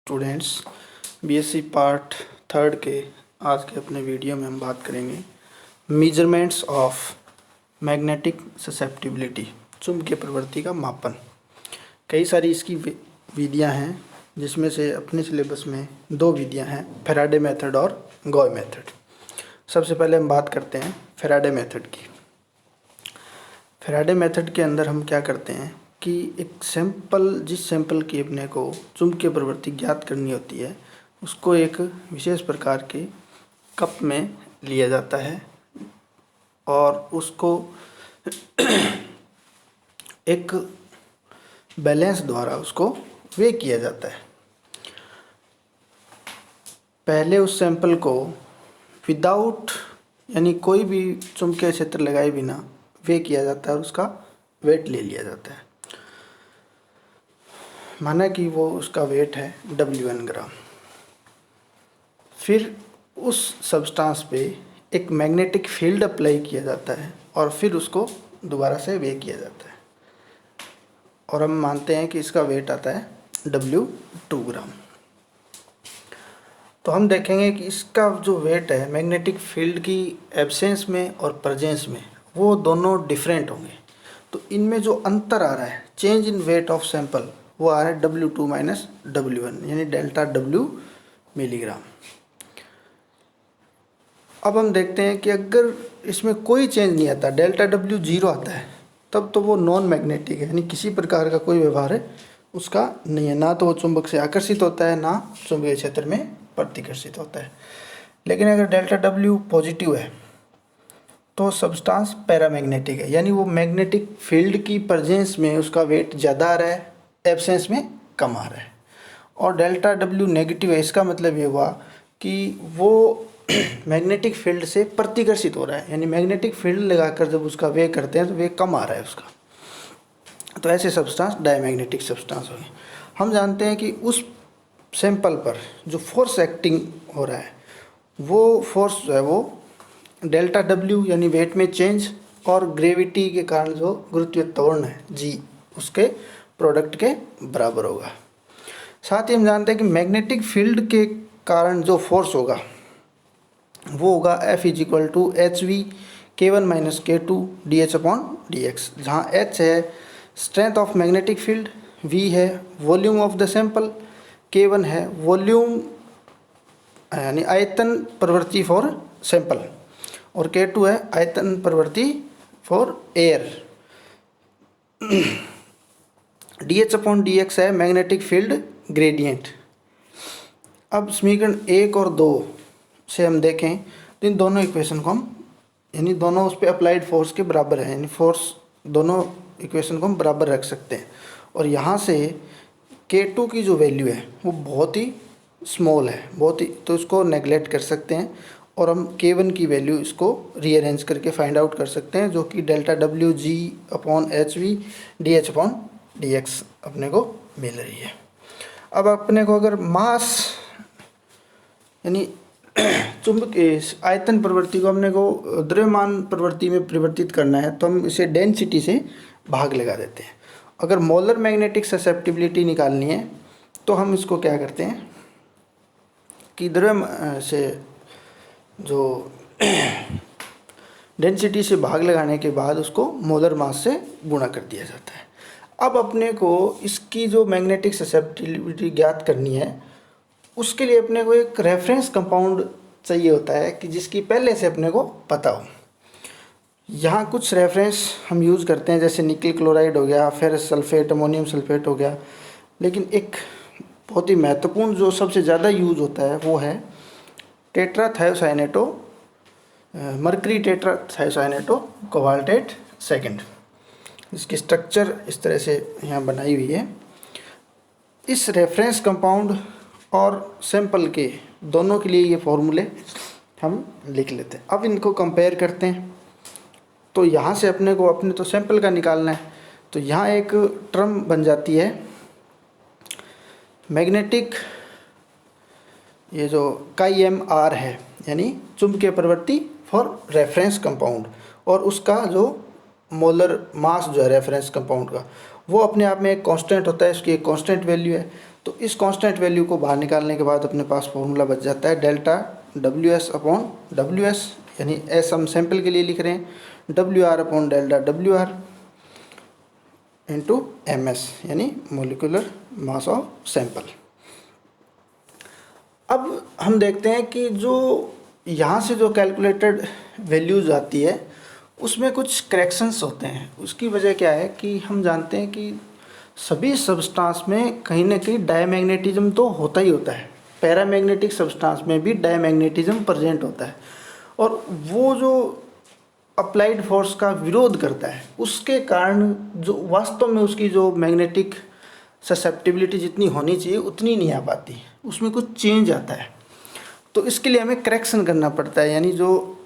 Students, BSc part third के आज के अपने वीडियो में हम बात करेंगे मेजरमेंट्स ऑफ मैग्नेटिक ससेप्टिबिलिटी, चुंबकीय प्रवृत्ति का मापन। कई सारी इसकी विधियां हैं, जिसमें से अपने सिलेबस में दो विधियां हैं, फैराडे मेथड और गॉय मेथड। सबसे पहले हम बात करते हैं फैराडे मेथड की। फैराडे मेथड के अंदर हम क्या करते हैं कि एक सैंपल, जिस सैंपल की अपने को चुंबकीय प्रवृत्ति ज्ञात करनी होती है, उसको एक विशेष प्रकार के कप में लिया जाता है और उसको एक बैलेंस द्वारा उसको वे किया जाता है। पहले उस सैंपल को विदाउट यानी कोई भी चुंबकीय क्षेत्र लगाए बिना वे किया जाता है और उसका वेट ले लिया जाता है। माना कि वो उसका वेट है W1 ग्राम। फिर उस सब्सटेंस पे एक मैग्नेटिक फील्ड अप्लाई किया जाता है और फिर उसको दोबारा से वे किया जाता है और हम मानते हैं कि इसका वेट आता है W2 ग्राम। तो हम देखेंगे कि इसका जो वेट है मैग्नेटिक फील्ड की एब्सेंस में और प्रेजेंस में, वो दोनों डिफरेंट होंगे। तो इनमें जो अंतर आ रहा है, change in weight of sample, वो आ रहा है W2 माइनस W1 यानी डेल्टा W मिलीग्राम। अब हम देखते हैं कि अगर इसमें कोई चेंज नहीं आता, डेल्टा W 0 आता है, तब तो वो नॉन मैग्नेटिक है, यानी किसी प्रकार का कोई व्यवहार है उसका नहीं है। ना तो वो चुंबक से आकर्षित होता है, ना चुंबकीय क्षेत्र में प्रतिकर्षित होता है। लेकिन अगर डेल्टा W पॉजिटिव है तो सब्सटेंस पैरामैग्नेटिक है, यानी वो मैग्नेटिक फील्ड की प्रेजेंस में उसका वेट ज़्यादा आ रहा है, एब्सेंस में कम आ रहा है। और डेल्टा W नेगेटिव है, इसका मतलब ये हुआ कि वो मैग्नेटिक फील्ड से प्रतिकर्षित हो रहा है, यानी मैग्नेटिक फील्ड लगाकर जब उसका वे करते हैं तो वे कम आ रहा है उसका। तो ऐसे सब्सटेंस डायमैग्नेटिक सब्सटेंस हो गए। हम जानते हैं कि उस सैंपल पर जो फोर्स एक्टिंग हो रहा है, वो फोर्स जो है वो डेल्टा W यानी वेट में चेंज और ग्रेविटी के कारण जो गुरुत्वीय त्वरण है G, उसके प्रोडक्ट के बराबर होगा। साथ ही हम जानते हैं कि मैग्नेटिक फील्ड के कारण जो फोर्स होगा वो होगा F is equal to HV K1 minus K2 DH upon DX, जहाँ H है strength of magnetic field, V है volume of the sample, K1 है वॉल्यूम यानी आयतन प्रवृत्ति फॉर सैंपल, और K2 है आयतन प्रवृत्ति for air. DH upon DX है मैग्नेटिक फील्ड ग्रेडियंट। अब समीकरण 1 और 2 से हम देखें तो इन दोनों इक्वेशन को हम, यानी दोनों उस पर अप्लाइड फोर्स के बराबर है, यानी फोर्स दोनों इक्वेशन को हम बराबर रख सकते हैं। और यहाँ से K2 की जो वैल्यू है वो बहुत ही स्मॉल है, बहुत ही, तो इसको नेगलेक्ट कर सकते हैं और हम K1 की वैल्यू इसको रीअरेंज करके फाइंड आउट कर सकते हैं, जो कि delta W G upon HV DH upon DX अपने को मिल रही है। अब अपने को अगर मास यानी चुंबकीय आयतन प्रवृत्ति को अपने को द्रव्यमान प्रवृत्ति में परिवर्तित करना है, तो हम इसे डेंसिटी से भाग लगा देते हैं। अगर मोलर मैग्नेटिक ससेप्टिबिलिटी निकालनी है तो हम इसको क्या करते हैं कि द्रव्य से जो डेंसिटी से भाग लगाने के बाद उसको मोलर मास से गुणा कर दिया जाता है। अब अपने को इसकी जो मैग्नेटिक ससेप्टिबिलिटी ज्ञात करनी है, उसके लिए अपने को एक रेफरेंस कंपाउंड चाहिए होता है कि जिसकी पहले से अपने को पता हो। यहाँ कुछ रेफरेंस हम यूज़ करते हैं, जैसे निकल क्लोराइड हो गया, फेरस सल्फेट, अमोनियम सल्फेट हो गया। लेकिन एक बहुत ही महत्वपूर्ण जो सबसे ज़्यादा यूज़ होता है वो है टेट्राथायोसाइनेटो, मर्करी टेट्राथायोसाइनेटो कोबाल्टेट सेकंड। इसकी स्ट्रक्चर इस तरह से यहाँ बनाई हुई है। इस रेफरेंस कंपाउंड और सैंपल के दोनों के लिए ये फॉर्मूले हम लिख लेते हैं। अब इनको कंपेयर करते हैं। तो यहाँ से अपने को अपने तो सैंपल का निकालना है, तो यहाँ एक टर्म बन जाती है मैग्नेटिक, ये जो KMR है यानी चुंबकीय प्रवृत्ति फॉर रेफरेंस कंपाउंड, और उसका जो मोलर मास जो है रेफरेंस कंपाउंड का, वो अपने आप में एक कांस्टेंट होता है, उसकी एक कांस्टेंट वैल्यू है। तो इस कांस्टेंट वैल्यू को बाहर निकालने के बाद अपने पास फॉर्मूला बच जाता है डेल्टा WS अपॉन WS, यानी S हम सैंपल के लिए लिख रहे हैं, WR upon delta WR into MS, यानी मोलिकुलर मास ऑफ सैंपल। अब हम देखते हैं कि जो यहाँ से जो कैलकुलेटेड वैल्यूज आती है उसमें कुछ करेक्शंस होते हैं। उसकी वजह क्या है कि हम जानते हैं कि सभी सब्सटेंस में कहीं ना कहीं डायमैग्नेटिज्म तो होता ही होता है, पैरामैग्नेटिक सब्सटेंस में भी डायमैग्नेटिज्म प्रेजेंट होता है, और वो जो अप्लाइड फोर्स का विरोध करता है उसके कारण जो वास्तव में उसकी जो मैग्नेटिक ससेप्टिबिलिटी जितनी होनी चाहिए उतनी नहीं आ पाती, उसमें कुछ चेंज आता है। तो इसके लिए हमें करेक्शन करना पड़ता है, यानी जो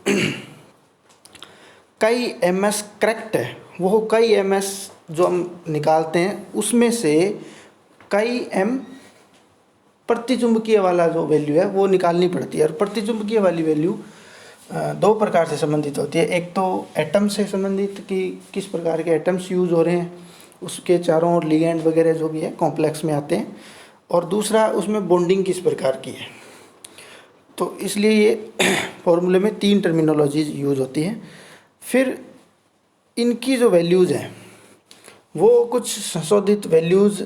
कई MS करेक्ट है वो कई MS जो हम निकालते हैं उसमें से कई M प्रतिचुंबकीय वाला जो वैल्यू है वो निकालनी पड़ती है। और प्रतिचुंबकीय वाली वैल्यू दो प्रकार से संबंधित होती है। एक तो एटम से संबंधित कि किस प्रकार के एटम्स यूज़ हो रहे हैं, उसके चारों ओर लिगेंड वगैरह जो भी है कॉम्प्लेक्स में आते हैं, और दूसरा उसमें बॉन्डिंग किस प्रकार की है। तो इसलिए ये फॉर्मूले में 3 टर्मिनोलॉजीज यूज़ होती हैं। फिर इनकी जो वैल्यूज़ हैं वो कुछ संशोधित वैल्यूज़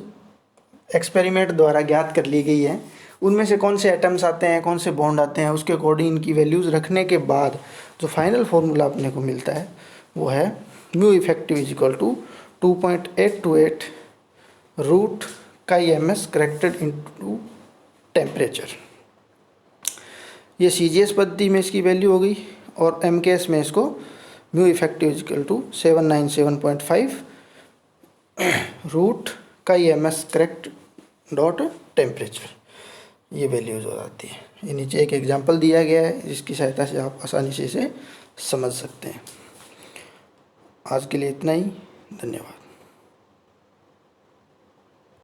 एक्सपेरिमेंट द्वारा ज्ञात कर ली गई है। उनमें से कौन से एटम्स आते हैं, कौन से बॉन्ड आते हैं, उसके अकॉर्डिंग इनकी वैल्यूज़ रखने के बाद जो फाइनल फार्मूला अपने को मिलता है वो है mu effective is equal to 2.828 root chi MS corrected into temperature. ये CGS पद्धति में इसकी वैल्यू हो गई, और MKS में इसको mu effective is equal to 797.5 root chi MS correct dot temperature, ये वैल्यूज हो जाती है। ये नीचे एक एग्जांपल दिया गया है जिसकी सहायता से आप आसानी से इसे समझ सकते हैं। आज के लिए इतना ही, धन्यवाद।